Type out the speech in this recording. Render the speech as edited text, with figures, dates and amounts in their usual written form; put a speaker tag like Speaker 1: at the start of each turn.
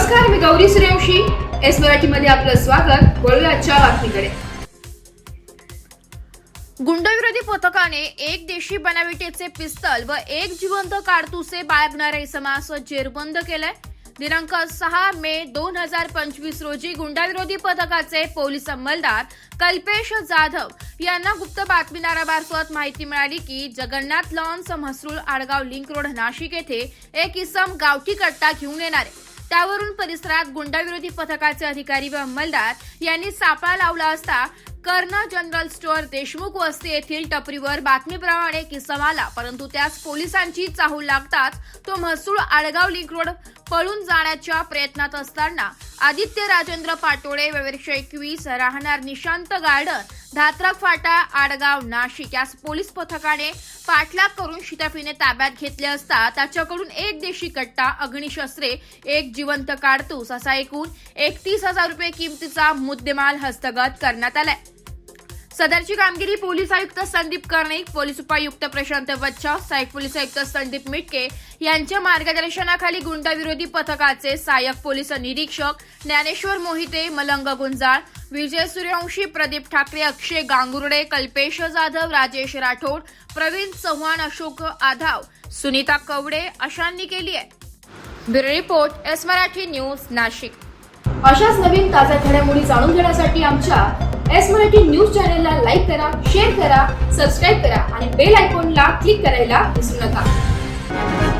Speaker 1: नमस्कार, मी गौरी सूर्यवंशी. एस मराठीमध्ये आपलं स्वागत. वळूया आजच्या बातमीकडे.
Speaker 2: गुंडविरोधी पथकाने एक देशी बनावटीचे पिस्तल व एक जिवंत कारतुसे बाळगणाऱ्या इसमास जेरबंद केलंय. दिनांक 6 मे 2025 रोजी गुंडाविरोधी पथकाचे पोलीस अंमलदार कल्पेश जाधव यांना गुप्त बातमीदारामार्फत माहिती मिळाली की Jagannath lawns Mhasrul Adgaon link road Nashik येथे एक इसम गावठी कट्टा घेऊन येणार आहे. त्यावरून परिसरात गुंडाविरोधी पथकाचे अधिकारी व अंमलदार यांनी सापळा लावला असता कर्ना जनरल स्टोअर देशमुख वस्ती येथील टपरीवर बातमीप्रमाणे किस्सा आला, परंतु त्यास पोलिसांची चाहूल लागताच तो म्हसरूळ आडगाव लिंक रोड पळून जाण्याच्या प्रयत्नात असताना आदित्य राजेंद्र पाटोळे वर्ष 21 राहणार निशांत गार्डन धात्रक फाटा आडगाव नाशिक यास पोलीस पथकाने पाठलाग करून शिताफीने ताब्यात घेतले असता त्याच्याकडून एक देशी कट्टा, अग्निशस्त्रे, एक जिवंत कारतूस असा एकूण 31,000 रुपये किमतीचा मुद्देमाल हस्तगत करण्यात आलाय. सदरची कामगिरी पोलीस आयुक्त संदीप कर्णिक, पोलीस उपायुक्त प्रशांत बच्चा, सहाय्यक पोलीस आयुक्त संदीप मिटके यांच्या मार्गदर्शनाखाली गुंडाविरोधी पथकाचे सहाय्यक पोलीस निरीक्षक ज्ञानेश्वर मोहिते, मलंग गुंजाळ, विजय सूर्यवंशी, प्रदीप ठाकरे, अक्षय गांगुर्डे, कल्पेश जाधव, राजेश राठोड, प्रवीण चव्हाण, अशोक आधाव, सुनीता कवडे अशांनी केली आहे. Bureau report, S Marathi news, Nashik.
Speaker 1: अशाच नवीन ताज्या घडामोडी जाणून घेण्यासाठी आमच्या एस मराठी न्यूज चॅनलला लाईक करा, शेअर करा, सबस्क्राईब करा आणि बेल आयकॉनला क्लिक करायला विसरू नका.